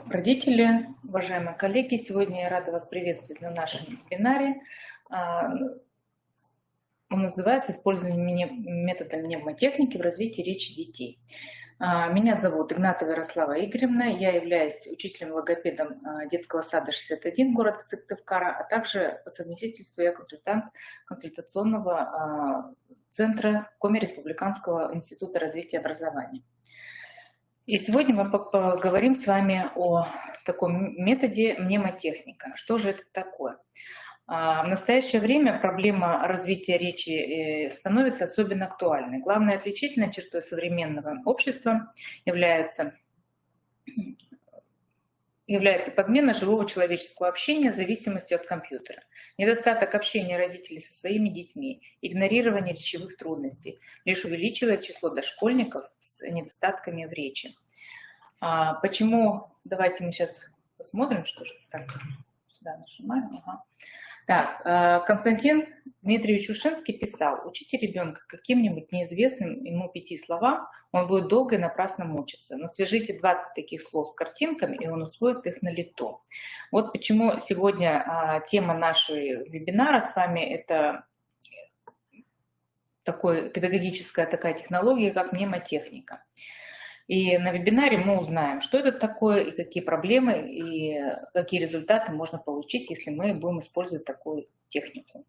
Родители, уважаемые коллеги, сегодня я рада вас приветствовать на нашем вебинаре. Он называется «Использование метода мнемотехники в развитии речи детей». Меня зовут Игнатова Ярослава Игоревна, я являюсь учителем-логопедом детского сада 61 города Сыктывкара, а также по совместительству я консультант консультационного центра Коми Республиканского института развития образования. И сегодня мы поговорим с вами о таком методе мнемотехника. Что же это такое? В настоящее время проблема развития речи становится особенно актуальной. Главной отличительной чертой современного общества является подмена живого человеческого общения зависимостью от компьютера. Недостаток общения родителей со своими детьми, игнорирование речевых трудностей лишь увеличивает число дошкольников с недостатками в речи. Почему? Давайте мы сейчас посмотрим, что же так. Сюда нажимаем. Ага. Так, Константин Дмитриевич Ушинский писал: учите ребенка каким-нибудь неизвестным ему 5 словам, он будет долго и напрасно мучиться. Но свяжите 20 таких слов с картинками, и он усвоит их на лету. Вот почему сегодня тема нашего вебинара с вами — это педагогическая такая технология, как мнемотехника. И на вебинаре мы узнаем, что это такое, и какие проблемы, и какие результаты можно получить, если мы будем использовать такую технику.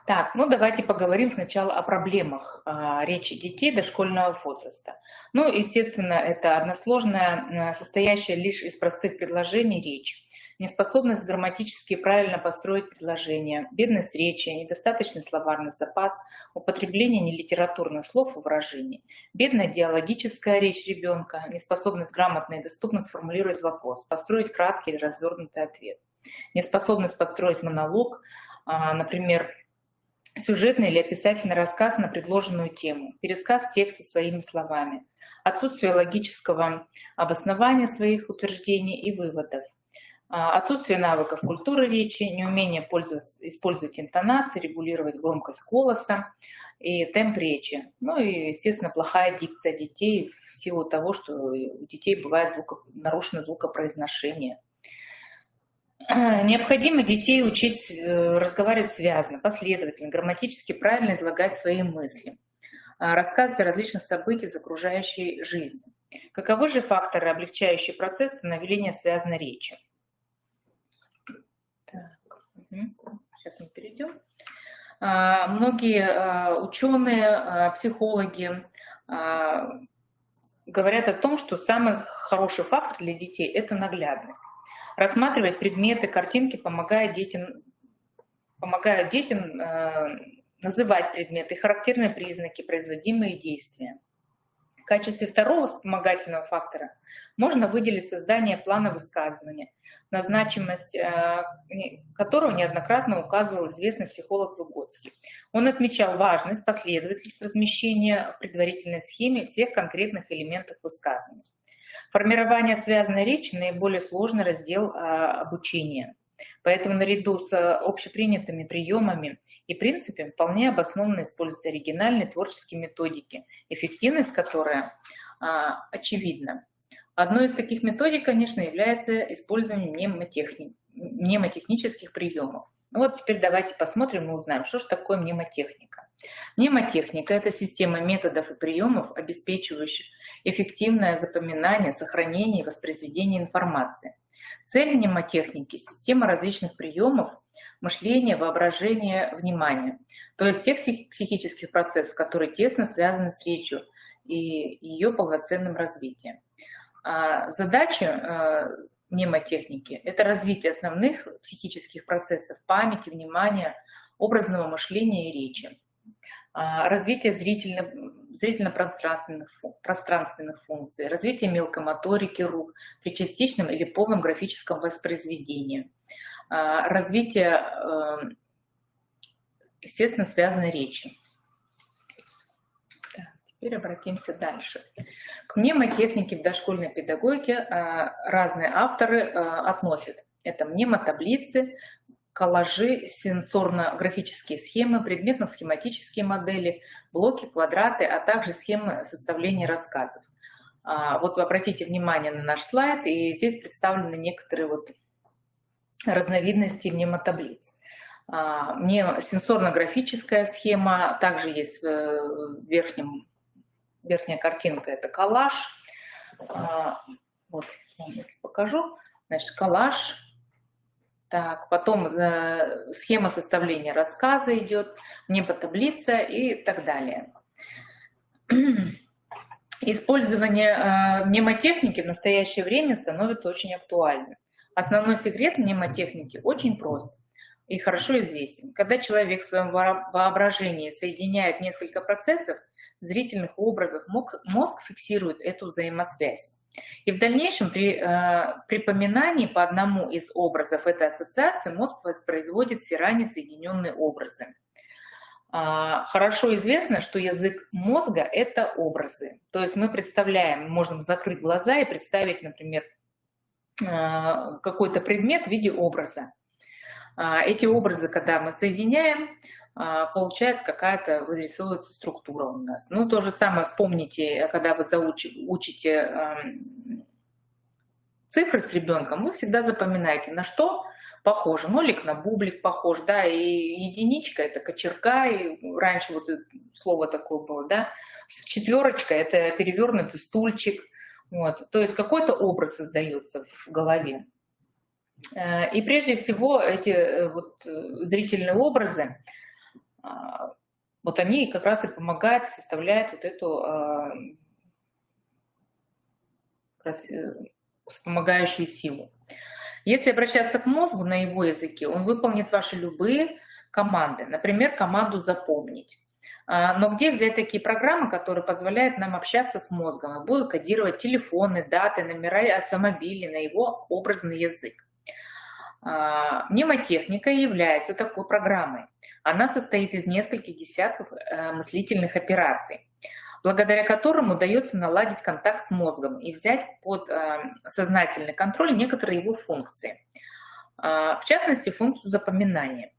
Так, ну давайте поговорим сначала о проблемах речи детей дошкольного возраста. Ну, естественно, это односложная, состоящая лишь из простых предложений речь. Неспособность грамматически правильно построить предложения, бедность речи, недостаточный словарный запас, употребление нелитературных слов и выражений, бедная диалогическая речь ребенка, неспособность грамотно и доступно сформулировать вопрос, построить краткий или развернутый ответ, неспособность построить монолог, например, сюжетный или описательный рассказ на предложенную тему, пересказ текста своими словами, отсутствие логического обоснования своих утверждений и выводов, отсутствие навыков культуры речи, неумение использовать интонации, регулировать громкость голоса и темп речи. Ну и, естественно, плохая дикция детей в силу того, что у детей бывает нарушено звукопроизношение. Необходимо детей учить разговаривать связно, последовательно, грамматически правильно излагать свои мысли, рассказывать о различных событиях из окружающей жизни. Каковы же факторы, облегчающие процесс становления связанной речи? Сейчас мы перейдем. Многие ученые, психологи говорят о том, что самый хороший фактор для детей — это наглядность. Рассматривать предметы, картинки помогают детям называть предметы, характерные признаки, производимые действия. В качестве второго вспомогательного фактора можно выделить создание плана высказывания, на значимость которого неоднократно указывал известный психолог Выгодский. Он отмечал важность, последовательность размещения в предварительной схеме всех конкретных элементов высказывания. Формирование связанной речи — наиболее сложный раздел обучения. Поэтому наряду с общепринятыми приемами и принципами вполне обоснованно используются оригинальные творческие методики, эффективность которой очевидна. Одной из таких методик, конечно, является использование мнемотехнических приемов. Вот теперь давайте посмотрим и узнаем, что же такое мнемотехника. Мнемотехника — это система методов и приемов, обеспечивающих эффективное запоминание, сохранение и воспроизведение информации. Цель мнемотехники — система различных приемов мышления, воображения, внимания, то есть тех психических процессов, которые тесно связаны с речью и ее полноценным развитием. Задача мнемотехники — это развитие основных психических процессов памяти, внимания, образного мышления и речи, развитие зрительно-пространственных функций, развитие мелкомоторики рук при частичном или полном графическом воспроизведении, развитие, естественно, связанной речи. Теперь обратимся дальше. К мнемотехнике в дошкольной педагогике разные авторы относят. Это мнемотаблицы, коллажи, сенсорно-графические схемы, предметно-схематические модели, блоки, квадраты, а также схемы составления рассказов. Вот вы обратите внимание на наш слайд, и здесь представлены некоторые вот разновидности мнемотаблиц. Сенсорно-графическая схема, также есть верхняя картинка, это коллаж. Вот, если покажу, значит, коллаж. Так, потом схема составления рассказа идет, мнемотаблица и так далее. Использование мнемотехники в настоящее время становится очень актуальным. Основной секрет мнемотехники очень прост и хорошо известен. Когда человек в своем воображении соединяет несколько процессов, зрительных образов, мозг фиксирует эту взаимосвязь. И в дальнейшем при припоминании по одному из образов этой ассоциации мозг воспроизводит все ранее соединенные образы. Хорошо известно, что язык мозга — это образы. То есть мы представляем, можем закрыть глаза и представить, например, какой-то предмет в виде образа. Эти образы, когда мы соединяем, получается какая-то, вырисовывается структура у нас. Ну, то же самое вспомните, когда вы учите цифры с ребенком, вы всегда запоминаете, на что похоже. Нолик на бублик похож, да, и единичка — это кочерга, и раньше вот слово такое было, да, четверочка — это перевернутый стульчик, вот, то есть какой-то образ создается в голове. И прежде всего эти вот зрительные образы, вот они как раз и помогают, составляют вот эту вспомогающую силу. Если обращаться к мозгу на его языке, он выполнит ваши любые команды, например, команду «запомнить». Но где взять такие программы, которые позволяют нам общаться с мозгом и будут кодировать телефоны, даты, номера автомобилей на его образный язык? Мнемотехника является такой программой. Она состоит из нескольких десятков мыслительных операций, благодаря которым удается наладить контакт с мозгом и взять под сознательный контроль некоторые его функции. В частности, функцию запоминания.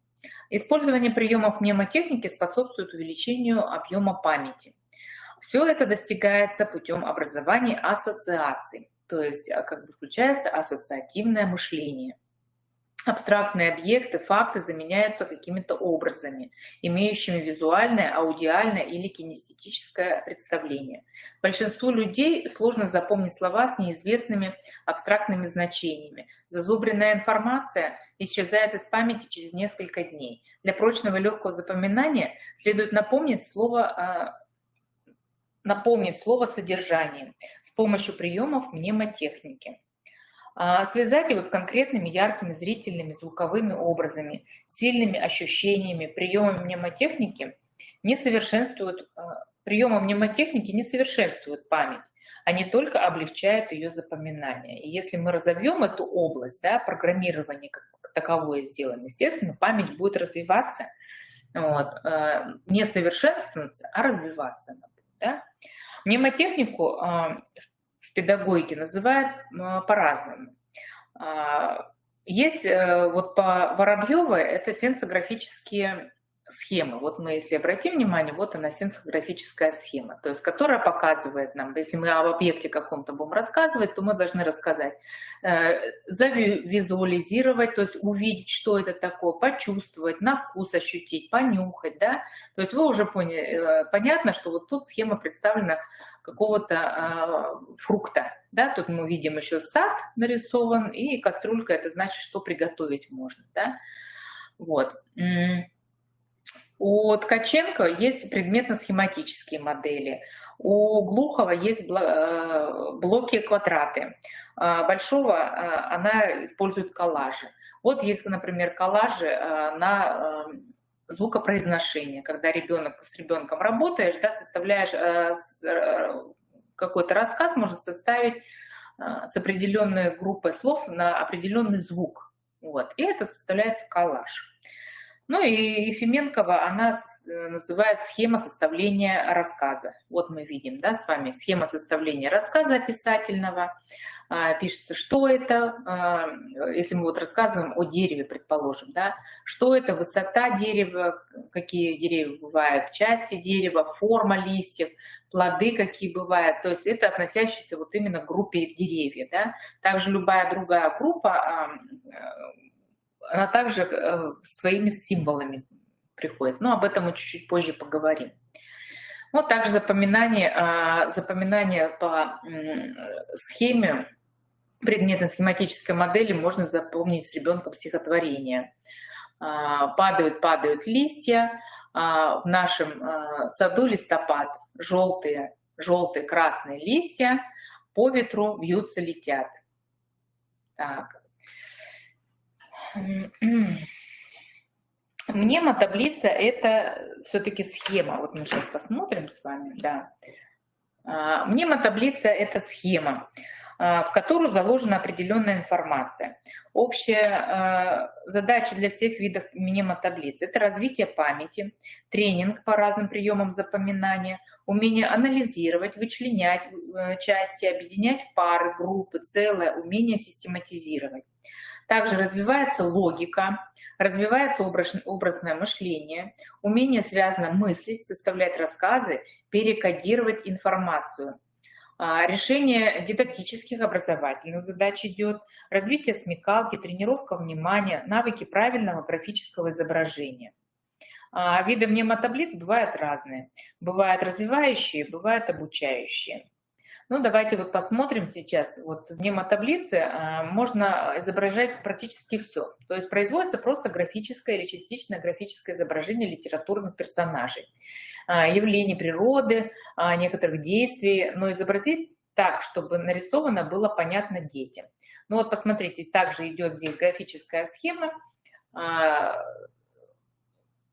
Использование приемов мнемотехники способствует увеличению объема памяти. Все это достигается путем образования ассоциаций, то есть как бы включается ассоциативное мышление. Абстрактные объекты, факты заменяются какими-то образами, имеющими визуальное, аудиальное или кинестетическое представление. Большинству людей сложно запомнить слова с неизвестными абстрактными значениями. Зазубренная информация исчезает из памяти через несколько дней. Для прочного и легкого запоминания следует наполнить слово содержанием с помощью приемов мнемотехники. Связать его с конкретными яркими зрительными звуковыми образами, сильными ощущениями, приемы мнемотехники не совершенствуют память, они только облегчают ее запоминание. И если мы разовьем эту область, да, программирование как таковое сделаем, естественно, память будет развиваться, вот, не совершенствоваться, а развиваться. Да? Мнемотехнику в педагогике называют по-разному. Есть вот по Воробьевой это сенсографические схемы. Вот мы, если обратим внимание, вот она сенсографическая схема, то есть которая показывает нам, если мы об объекте каком-то будем рассказывать, то мы должны рассказать, завизуализировать, то есть увидеть, что это такое, почувствовать, на вкус ощутить, понюхать, да. То есть вы уже поняли, понятно, что вот тут схема представлена какого-то фрукта, да, тут мы видим еще сад нарисован, и кастрюлька — это значит, что приготовить можно, да. Вот. У Ткаченко есть предметно-схематические модели, у Глухова есть блоки квадраты, Большого она использует коллажи. Вот есть, например, коллажи на звукопроизношение, когда с ребенком работаешь, да, составляешь какой-то рассказ, можно составить с определенной группой слов на определенный звук. Вот. И это составляется коллаж. Ну и Ефименкова, она называет схема составления рассказа. Вот мы видим, да, с вами схема составления рассказа описательного. Пишется, что это, если мы вот рассказываем о дереве, предположим, да, что это, высота дерева, какие деревья бывают, части дерева, форма листьев, плоды какие бывают. То есть это относящиеся вот именно к группе деревьев, да. Также любая другая группа, она также своими символами приходит. Но об этом мы чуть-чуть позже поговорим. Вот также запоминание по схеме предметно-схематической модели можно запомнить с ребенком стихотворение. Падают листья, в нашем саду листопад, желтые, красные листья по ветру вьются, летят. Так. Мнемотаблица – это все-таки схема. Вот мы сейчас посмотрим с вами. Да. Мнемотаблица – это схема, в которую заложена определенная информация. Общая задача для всех видов мнемотаблиц – это развитие памяти, тренинг по разным приемам запоминания, умение анализировать, вычленять части, объединять в пары, группы, целое, умение систематизировать. Также развивается логика, развивается образное мышление, умение связно мыслить, составлять рассказы, перекодировать информацию. Решение дидактических, образовательных задач идет, развитие смекалки, тренировка внимания, навыки правильного графического изображения. Виды мнемотаблиц бывают разные. Бывают развивающие, бывают обучающие. Ну, давайте вот посмотрим сейчас. Вот в мнемотаблице можно изображать практически все. То есть производится просто графическое или частичное графическое изображение литературных персонажей, явлений природы, некоторых действий, но изобразить так, чтобы нарисовано было понятно детям. Ну вот посмотрите, также идет здесь графическая схема.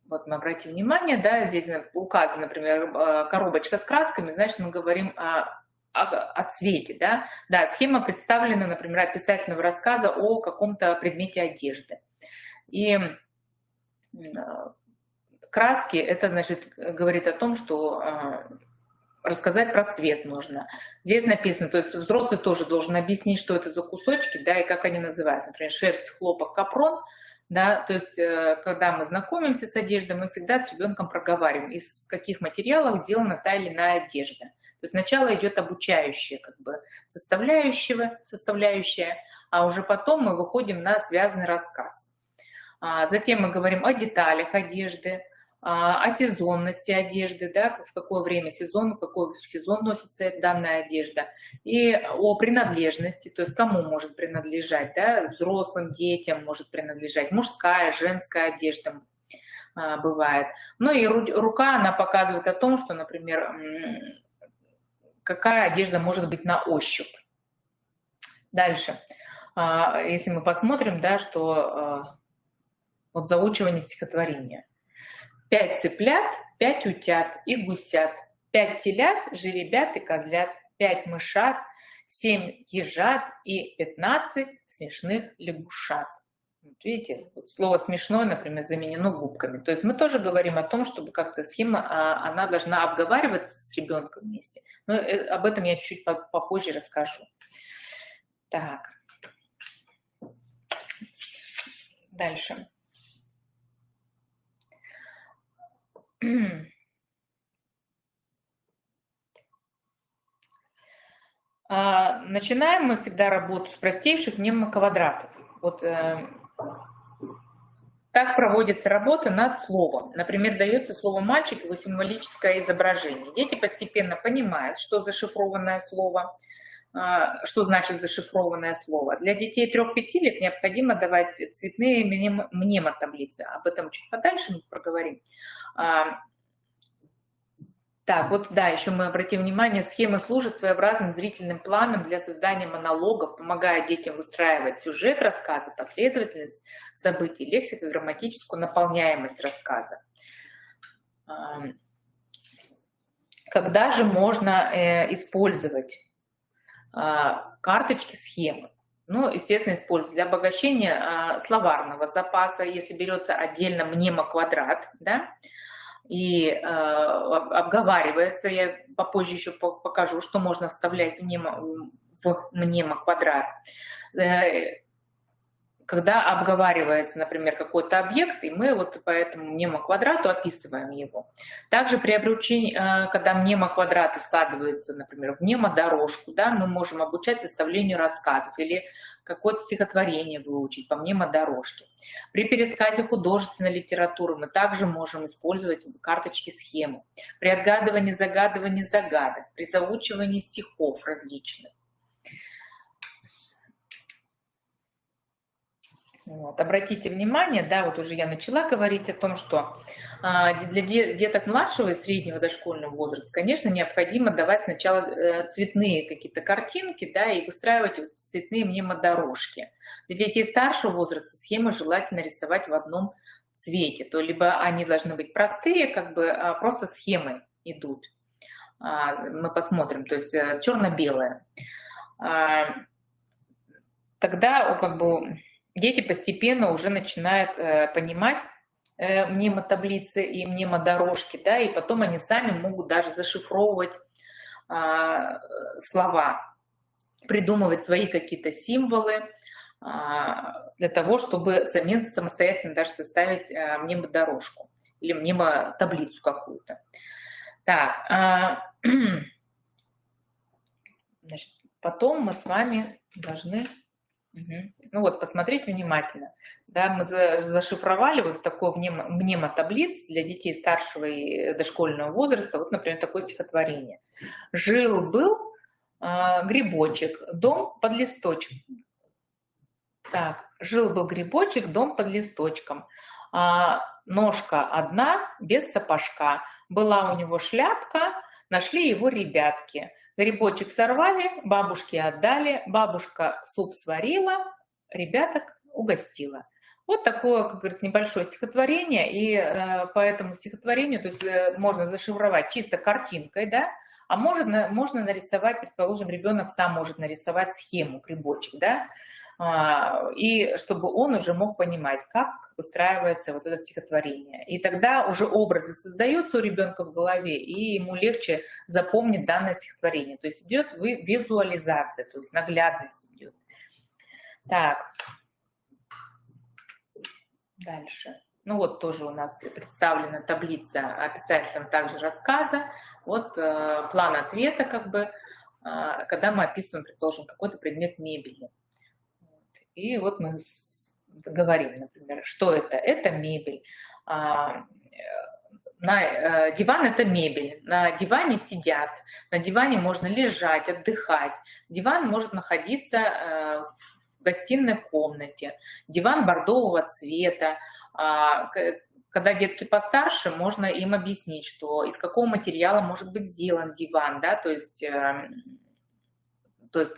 Вот мы обратим внимание, да, здесь указана, например, коробочка с красками, значит, мы говорим о цвете, да. Да, схема представлена, например, описательного рассказа о каком-то предмете одежды. И краски, это, значит, говорит о том, что рассказать про цвет нужно. Здесь написано, то есть взрослый тоже должен объяснить, что это за кусочки, да, и как они называются. Например, шерсть, хлопок, капрон. Да, то есть, когда мы знакомимся с одеждой, мы всегда с ребенком проговариваем, из каких материалов сделана та или иная одежда. То есть сначала идет обучающая как бы составляющая, а уже потом мы выходим на связанный рассказ. Затем мы говорим о деталях одежды, о сезонности одежды, да, в какое время сезона, в какой сезон носится данная одежда, и о принадлежности, то есть кому может принадлежать, да, взрослым, детям может принадлежать, мужская, женская одежда бывает. Ну и рука, она показывает о том, что, например, какая одежда может быть на ощупь. Дальше, если мы посмотрим, да, что вот заучивание стихотворения. 5 цыплят, 5 утят и гусят, 5 телят, жеребят и козлят, 5 мышат, 7 ежат и 15 смешных лягушат. Вот видите, вот слово «смешное», например, заменено губками. То есть мы тоже говорим о том, чтобы как-то схема, она должна обговариваться с ребенком вместе. Но об этом я чуть-чуть попозже расскажу. Так. Дальше. Начинаем мы всегда работу с простейших мнемоквадратов. Вот так проводится работа над словом. Например, дается слово «мальчик», его символическое изображение. Дети постепенно понимают, что зашифрованное слово, что значит зашифрованное слово. Для детей 3-5 лет необходимо давать цветные мнемотаблицы. Об этом чуть подальше мы проговорим. Так, вот да, еще мы обратим внимание, схемы служат своеобразным зрительным планом для создания монологов, помогая детям выстраивать сюжет рассказа, последовательность событий, лексико-грамматическую наполняемость рассказа. Когда же можно использовать карточки, схемы? Ну, естественно, используется для обогащения словарного запаса, если берется отдельно мнемоквадрат, да, и обговаривается, я попозже еще покажу, что можно вставлять в мнемоквадрат. Когда обговаривается, например, какой-то объект, и мы вот по этому мнемоквадрату описываем его. Также при обучении, когда мнемоквадраты складываются, например, в мнемодорожку, да, мы можем обучать составлению рассказов или какое-то стихотворение выучить по мнемодорожке. При пересказе художественной литературы мы также можем использовать карточки-схемы. При отгадывании загадок, при заучивании стихов различных. Вот. Обратите внимание, да, вот уже я начала говорить о том, что для деток младшего и среднего дошкольного возраста, конечно, необходимо давать сначала цветные какие-то картинки, да, и выстраивать вот цветные мнемодорожки. Для детей старшего возраста схемы желательно рисовать в одном цвете, то либо они должны быть простые, как бы просто схемы идут. Мы посмотрим, то есть черно-белое. Тогда как бы дети постепенно уже начинают понимать мнемотаблицы и мнемодорожки, да, и потом они сами могут даже зашифровывать слова, придумывать свои какие-то символы для того, чтобы самостоятельно даже составить мнемодорожку или мнемотаблицу какую-то. Так, значит, потом мы с вами должны... Ну вот, посмотрите внимательно. Да, мы зашифровали вот такое мнемотаблиц для детей старшего и дошкольного возраста. Вот, например, такое стихотворение. Жил-был грибочек, дом под листочком. Так, жил-был грибочек, дом под листочком. Ножка одна, без сапожка. Была у него шляпка, нашли его ребятки. Грибочек сорвали, бабушке отдали, бабушка суп сварила, ребяток угостила. Вот такое, как говорится, небольшое стихотворение, и по этому стихотворению, то есть можно зашифровать чисто картинкой, да, а можно нарисовать, предположим, ребенок сам может нарисовать схему, грибочек, да, и чтобы он уже мог понимать, как выстраивается вот это стихотворение. И тогда уже образы создаются у ребенка в голове, и ему легче запомнить данное стихотворение. То есть идет визуализация, то есть наглядность идет. Так, дальше. Ну вот тоже у нас представлена таблица описательным также рассказа. Вот план ответа, как бы, когда мы описываем, предположим, какой-то предмет мебели. И вот мы говорим, например, что это? Это мебель. Диван – это мебель. На диване сидят, на диване можно лежать, отдыхать. Диван может находиться в гостиной комнате. Диван бордового цвета. Когда детки постарше, можно им объяснить, что из какого материала может быть сделан диван, да, то есть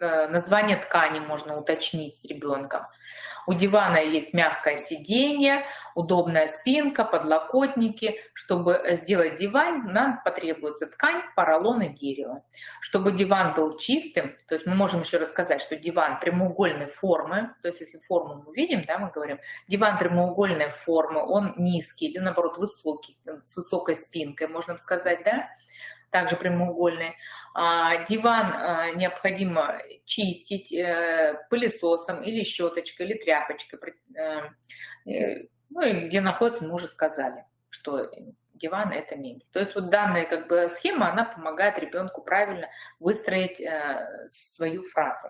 название ткани можно уточнить с ребенком. У дивана есть мягкое сиденье, удобная спинка, подлокотники. Чтобы сделать диван, нам потребуется ткань, поролон и дерево. Чтобы диван был чистым, то есть мы можем еще рассказать, что диван прямоугольной формы, то есть если форму мы видим, да, мы говорим, диван прямоугольной формы, он низкий или наоборот высокий, с высокой спинкой, можно сказать, да? Также прямоугольный. Диван необходимо чистить пылесосом или щеточкой, или тряпочкой. Ну и где находится, мы уже сказали, что диван – это мебель. То есть вот данная как бы схема, она помогает ребенку правильно выстроить свою фразу.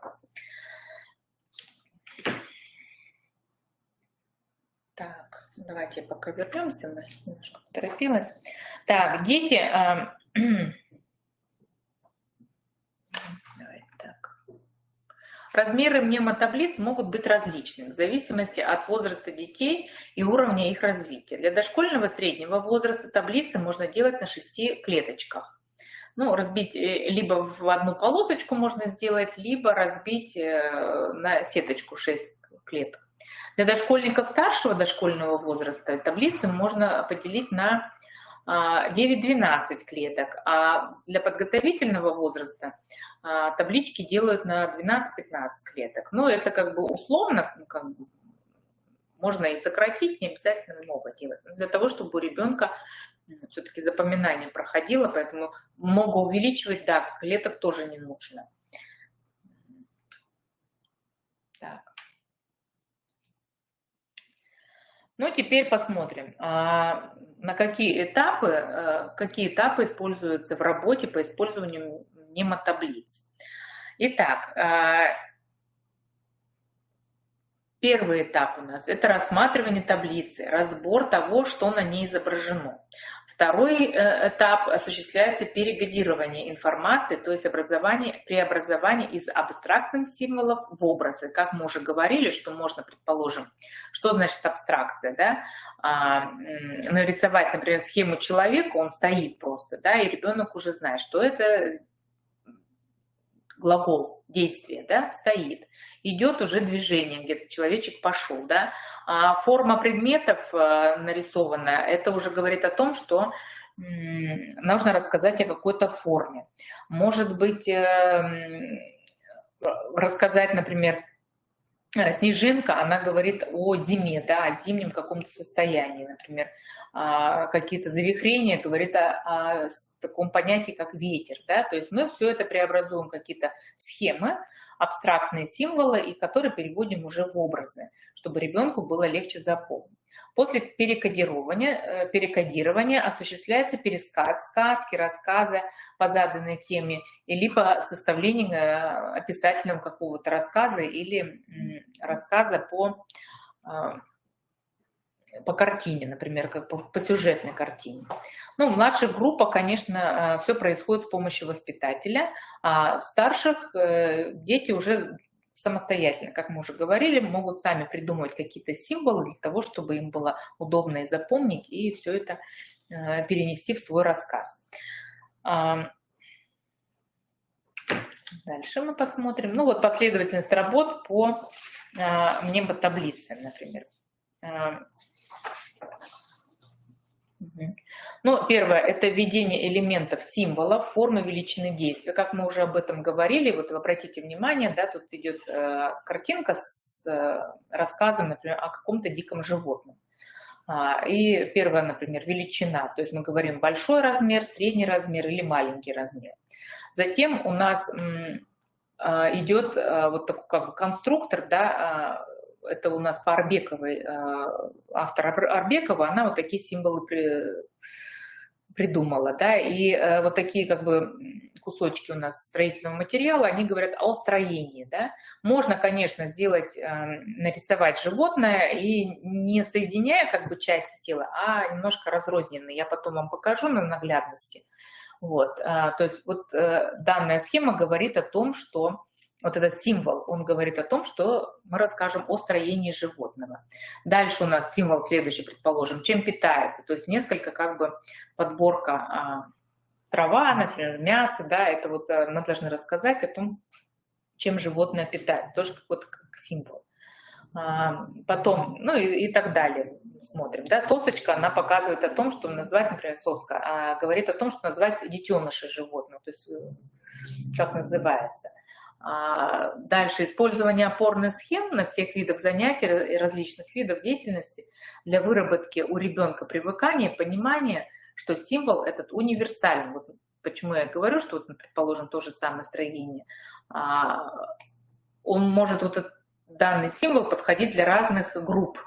Так, давайте пока вернемся, мы немножко поторопилась. Так, дети... Размеры мнемотаблиц могут быть различными в зависимости от возраста детей и уровня их развития. Для дошкольного среднего возраста таблицы можно делать на 6 клеточках. Ну, разбить либо в одну полосочку можно сделать, либо разбить на сеточку 6 клеток. Для дошкольников старшего дошкольного возраста таблицы можно поделить на 9-12 клеток, а для подготовительного возраста таблички делают на 12-15 клеток. Но это как бы условно, как бы можно и сократить, не обязательно много делать. Но для того, чтобы у ребенка все-таки запоминание проходило, поэтому много увеличивать, да, клеток тоже не нужно. Так. Ну, теперь посмотрим, на какие этапы используются в работе по использованию мнемотаблиц. Итак, первый этап у нас – это рассматривание таблицы, разбор того, что на ней изображено. Второй этап осуществляется перекодирование информации, то есть преобразование из абстрактных символов в образы. Как мы уже говорили, что можно, предположим, что значит абстракция, да? Нарисовать, например, схему человека, он стоит просто, да, и ребенок уже знает, что это глагол, действие, да, стоит. Идет уже движение, где-то человечек пошел, да. А форма предметов нарисована, это уже говорит о том, что нужно рассказать о какой-то форме. Может быть, рассказать, например, снежинка, она говорит о зиме, да, о зимнем каком-то состоянии, например, какие-то завихрения, говорит о таком понятии, как ветер, да, то есть мы все это преобразуем, какие-то схемы, абстрактные символы, и которые переводим уже в образы, чтобы ребенку было легче запомнить. После перекодирования осуществляется пересказ сказки, рассказа по заданной теме, либо составление описательного какого-то рассказа или рассказа по картине, например, по сюжетной картине. Ну, в младших группах, конечно, все происходит с помощью воспитателя, а в старших дети уже самостоятельно, как мы уже говорили, могут сами придумывать какие-то символы для того, чтобы им было удобно и запомнить, и все это перенести в свой рассказ. Дальше мы посмотрим. Ну вот последовательность работ по мнемотаблице, например. Ну, первое – это введение элементов символов, формы, величины действия. Как мы уже об этом говорили, вот вы обратите внимание, да, тут идет картинка с рассказом, например, о каком-то диком животном. И первое, например, величина, то есть мы говорим большой размер, средний размер или маленький размер. Затем у нас идет вот такой как бы конструктор, да, это у нас по Арбековой, автор Арбекова, она вот такие символы придумала, да, и вот такие как бы кусочки у нас строительного материала, они говорят о строении, да. Можно, конечно, сделать, нарисовать животное и не соединяя как бы части тела, а немножко разрозненно. Я потом вам покажу на наглядности. Вот, то есть вот данная схема говорит о том, что вот этот символ, он говорит о том, что мы расскажем о строении животного. Дальше у нас символ следующий, предположим, чем питается. То есть несколько как бы подборка трава, например, мясо, да, это вот мы должны рассказать о том, чем животное питается, тоже какой-то как символ. Потом, ну и так далее смотрим. Да, сосочка, она показывает о том, что назвать, например, соска, говорит о том, что назвать детеныша животного, то есть как называется. Дальше использование опорных схем на всех видах занятий и различных видов деятельности для выработки у ребенка привыкания, понимания, что символ этот универсальный. Вот почему я говорю, что, вот, предположим, то же самое строение. Он может, вот этот данный символ подходить для разных групп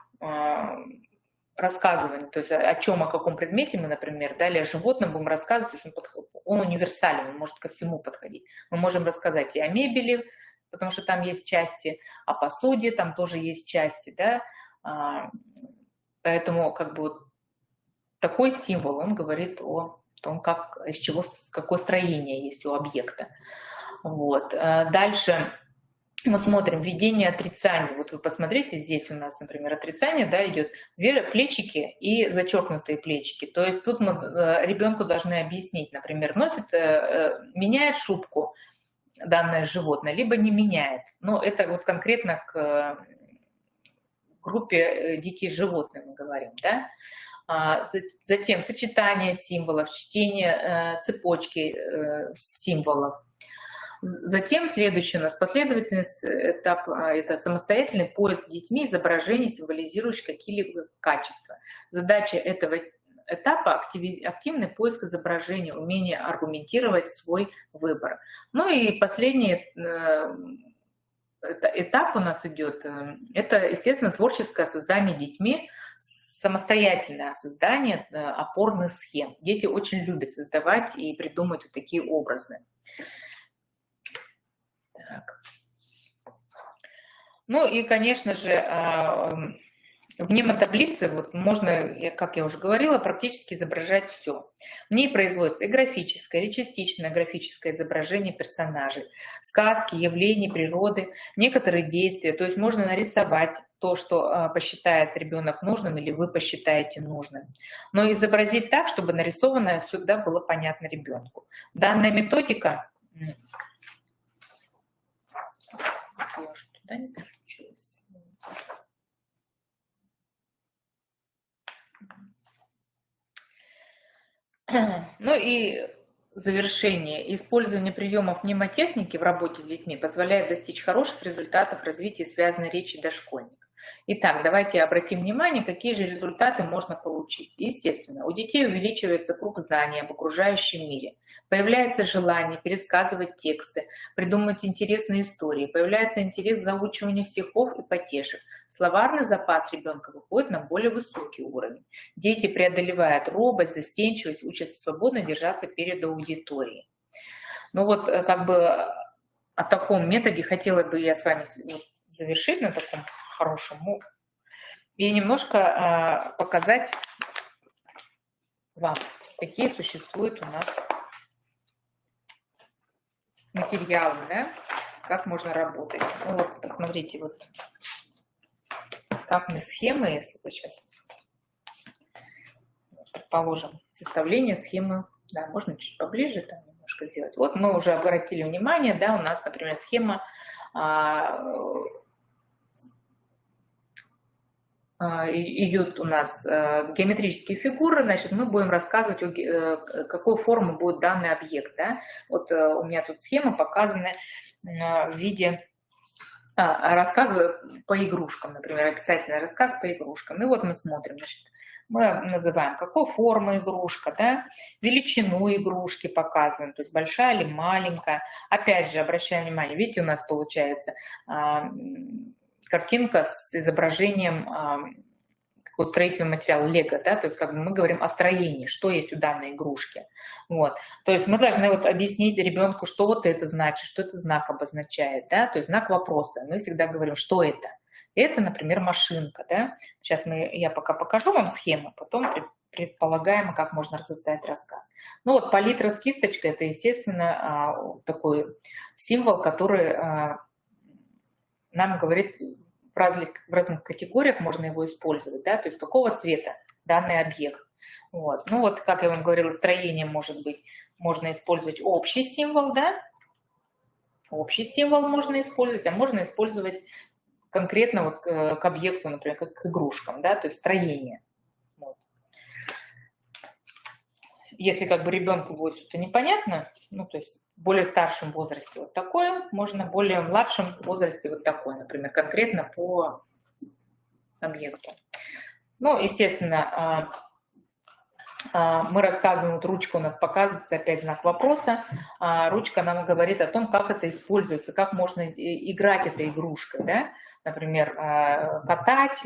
рассказывания, то есть о чем, о каком предмете мы, например, да, или о животном будем рассказывать, то есть он универсален, он может ко всему подходить. Мы можем рассказать и о мебели, потому что там есть части, о посуде, там тоже есть части, да, поэтому как бы вот такой символ, он говорит о том, как, из чего, какое строение есть у объекта. Вот. Дальше мы смотрим введение отрицания. Вот вы посмотрите, здесь у нас, например, отрицание, да, идет плечики и зачеркнутые плечики. То есть тут мы ребенку должны объяснить, например, меняет шубку данное животное, либо не меняет. Но это вот конкретно к группе дикие животные мы говорим, да. затем сочетание символов, чтение цепочки символов. Затем следующий у нас последовательность, этап, это самостоятельный поиск детьми изображений, символизирующих какие-либо качества. Задача этого этапа — активный поиск изображений, умение аргументировать свой выбор. Ну и последний этап у нас идет, это, естественно, творческое создание детьми, самостоятельное создание опорных схем. Дети очень любят создавать и придумывать вот такие образы. Так. Ну и, конечно же, в мнемотаблице вот можно, как я уже говорила, практически изображать все. В ней производится и графическое, и частичное графическое изображение персонажей, сказки, явлений природы, некоторые действия. То есть можно нарисовать то, что посчитает ребенок нужным или вы посчитаете нужным. Но изобразить так, чтобы нарисованное всегда было понятно ребенку. Данная методика... Я уже туда не переключилась. Ну и завершение. Использование приемов мнемотехники в работе с детьми позволяет достичь хороших результатов развития связанной речи дошкольника. Итак, давайте обратим внимание, какие же результаты можно получить. Естественно, у детей увеличивается круг знаний об окружающем мире, появляется желание пересказывать тексты, придумывать интересные истории, появляется интерес к заучиванию стихов и потешек. Словарный запас ребенка выходит на более высокий уровень. Дети преодолевают робость, застенчивость, учатся свободно держаться перед аудиторией. Ну вот, как бы о таком методе хотела бы я с вами завершить на таком хорошем и немножко показать вам, какие существуют у нас материалы, да, как можно работать. Ну вот, посмотрите, вот как мы схемы, если вы сейчас, предположим, составление схемы, да, можно чуть поближе там немножко сделать. Вот мы уже обратили внимание, да, у нас, например, схема идут у нас геометрические фигуры, значит, мы будем рассказывать, какой формы будет данный объект. Да? Вот у меня тут схема показана в виде рассказа по игрушкам, например, описательный рассказ по игрушкам. И вот мы смотрим, значит, мы называем, какой формы игрушка, да? Величину игрушки показываем, то есть большая или маленькая. Опять же, обращаем внимание, видите, у нас получается картинка с изображением какого-то строительного материала лего, да, то есть как бы мы говорим о строении, что есть у данной игрушки. Вот. То есть мы должны вот объяснить ребенку, что вот это значит, что этот знак обозначает, да, то есть знак вопроса. Мы всегда говорим, что это. Это, например, машинка, да. Сейчас я пока покажу вам схему, потом предполагаемо, как можно составить рассказ. Ну вот палитра с кисточкой — это, естественно, такой символ, который нам говорит, в разных категориях можно его использовать, да, то есть какого цвета данный объект. Вот. Ну вот, как я вам говорила, строение может быть, можно использовать общий символ, да, общий символ можно использовать, а можно использовать конкретно вот к объекту, например, как к игрушкам, да, то есть строение. Вот. Если как бы ребенку будет что-то непонятно, ну, то есть в более старшем возрасте вот такое, можно в более младшем возрасте вот такое, например, конкретно по объекту. Ну, естественно, мы рассказываем, вот ручка у нас показывается, опять знак вопроса. Ручка нам говорит о том, как это используется, как можно играть этой игрушкой, да? Например, катать,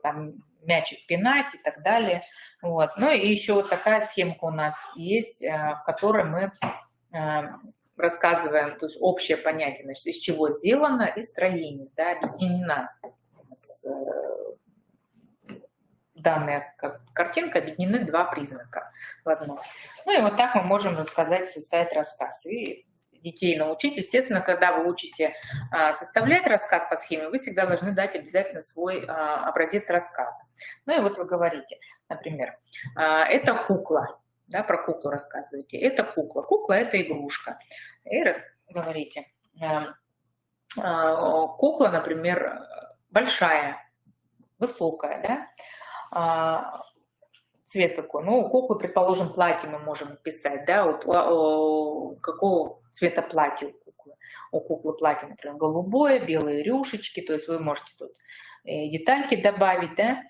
там, мячик пинать и так далее. Вот. Ну и еще вот такая схемка у нас есть, в которой мы рассказываем, то есть общее понятие, значит, из чего сделано и строение, да, объединена данная картинка, объединены два признака в одно. Ну и вот так мы можем рассказать, составить рассказ. И детей научить. Естественно, когда вы учите составлять рассказ по схеме, вы всегда должны дать обязательно свой образец рассказа. Ну и вот вы говорите, например, это кукла, да, про куклу рассказываете. Это кукла. Кукла — это игрушка. И говорите, кукла, например, большая, высокая, да, цвет какой? Ну, у куклы, предположим, платье мы можем писать, да, какого цвета платье у куклы. У куклы платье, например, голубое, белые рюшечки, то есть вы можете тут детальки добавить, да,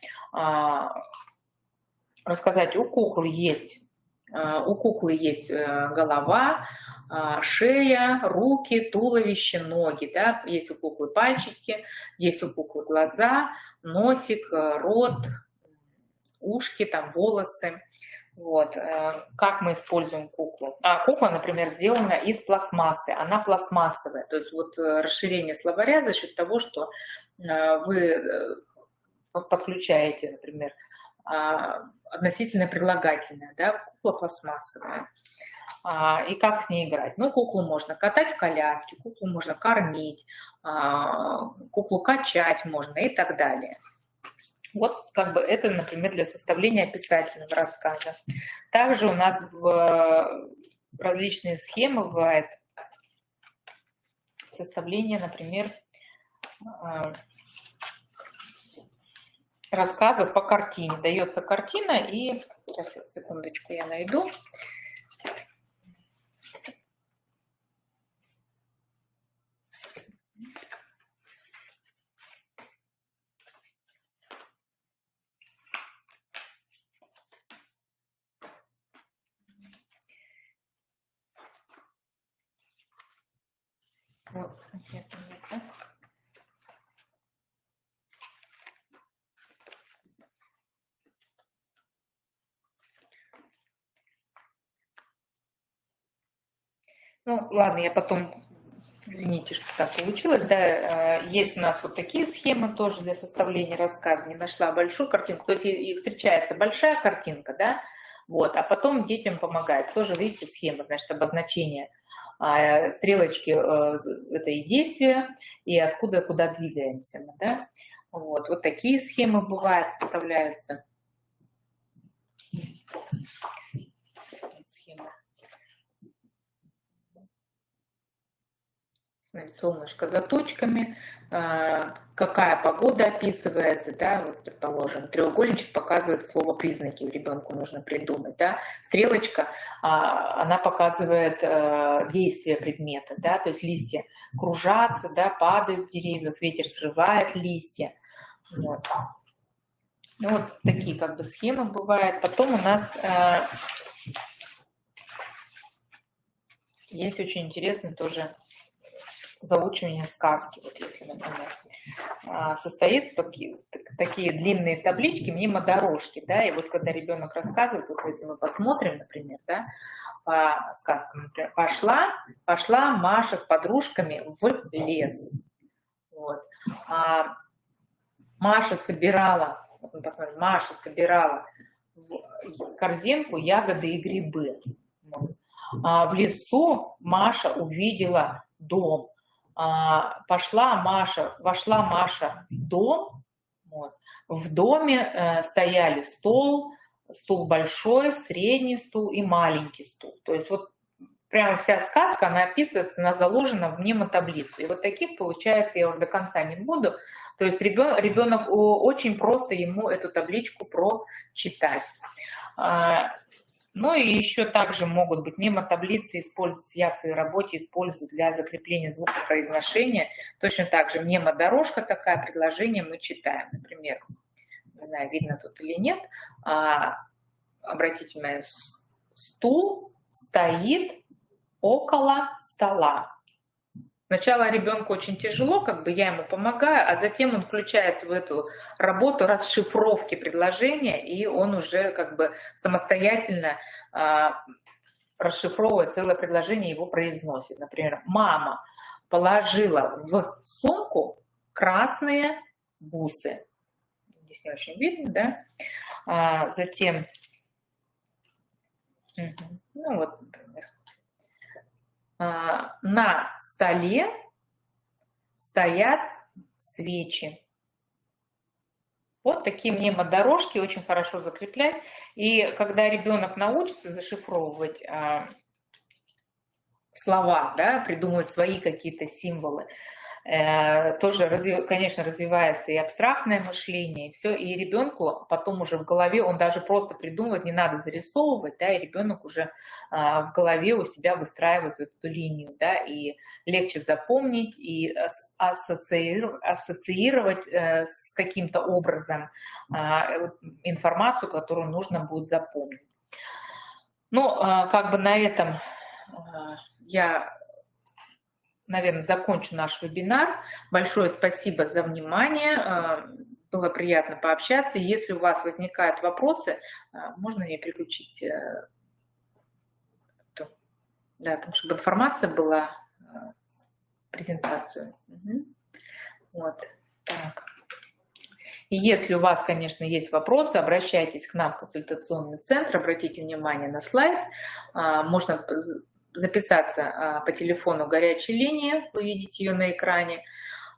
рассказать, у куклы есть голова, шея, руки, туловище, ноги, да, есть у куклы пальчики, есть у куклы глаза, носик, рот, ушки, там волосы. Вот. Как мы используем куклу? Кукла, например, сделана из пластмассы, она пластмассовая, то есть вот расширение словаря за счет того, что вы подключаете, например, относительно прилагательное, да, кукла пластмассовая. И как с ней играть? Ну, куклу можно катать в коляске, куклу можно кормить, куклу качать можно и так далее. Вот как бы это, например, для составления описательного рассказа. Также у нас различные схемы бывают составления, например, рассказов по картине. Дается картина, и сейчас, секундочку, я найду. Вот, это. Ну, ладно, я потом, извините, что так получилось, да, есть у нас вот такие схемы тоже для составления рассказа, не нашла большую картинку, то есть и встречается большая картинка, да, вот, а потом детям помогает, тоже, видите, схема, значит, обозначение стрелочки, это и действие, и откуда, куда двигаемся мы, да, вот такие схемы бывают, составляются. Солнышко за тучками, какая погода описывается, да, вот, предположим, треугольничек показывает слово признаки, ребенку нужно придумать, да, стрелочка, она показывает действие предмета, да, то есть листья кружатся, да, падают с деревьев, ветер срывает листья, вот. Ну, вот такие как бы схемы бывают. Потом у нас есть очень интересный тоже заучивание сказки. Вот если, например, состоит такие длинные таблички, мнемоторожки, да, и вот когда ребенок рассказывает, вот если мы посмотрим, например, да, по сказкам, например, пошла Маша с подружками в лес. Вот. Маша собирала, вот мы посмотрим, Маша собирала в корзинку ягоды и грибы. Вот. В лесу Маша увидела дом. Вошла Маша в дом. Вот. В доме стояли стул большой, средний стул и маленький стул. То есть вот прямо вся сказка, она описывается, она заложена в мнемотаблице. И вот таких получается, я уже до конца не буду. То есть ребенок очень просто ему эту табличку прочитать. Ну и еще также могут быть мнемотаблицы использоваться, я в своей работе использую для закрепления звукопроизношения. Точно так же мнемодорожка такая, предложение мы читаем. Например, не знаю, видно тут или нет, обратите внимание, стул стоит около стола. Сначала ребенку очень тяжело, как бы я ему помогаю, а затем он включается в эту работу расшифровки предложения, и он уже как бы самостоятельно расшифровывает целое предложение, его произносит. Например, мама положила в сумку красные бусы. Здесь не очень видно, да? Затем, ну вот, например, на столе стоят свечи. Вот такие мнемоторожки очень хорошо закреплять. И когда ребенок научится зашифровывать слова, да, придумывать свои какие-то символы, Тоже, конечно, развивается и абстрактное мышление, и все, и ребенку потом уже в голове, он даже просто придумывает, не надо зарисовывать, да, и ребенок уже в голове у себя выстраивает эту линию, да, и легче запомнить, и ассоциировать с каким-то образом информацию, которую нужно будет запомнить. Ну, как бы на этом я, наверное, закончу наш вебинар. Большое спасибо за внимание. Было приятно пообщаться. Если у вас возникают вопросы, можно мне переключить, да, чтобы информация была, презентацию. Угу. Вот так. И если у вас, конечно, есть вопросы, обращайтесь к нам в консультационный центр, обратите внимание на слайд. Можно записаться по телефону горячей линии, вы видите ее на экране,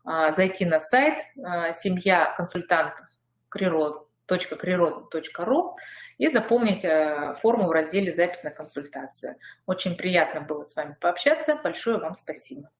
зайти на сайт семья-консультант.крирод.ру и заполнить форму в разделе «Запись на консультацию». Очень приятно было с вами пообщаться. Большое вам спасибо.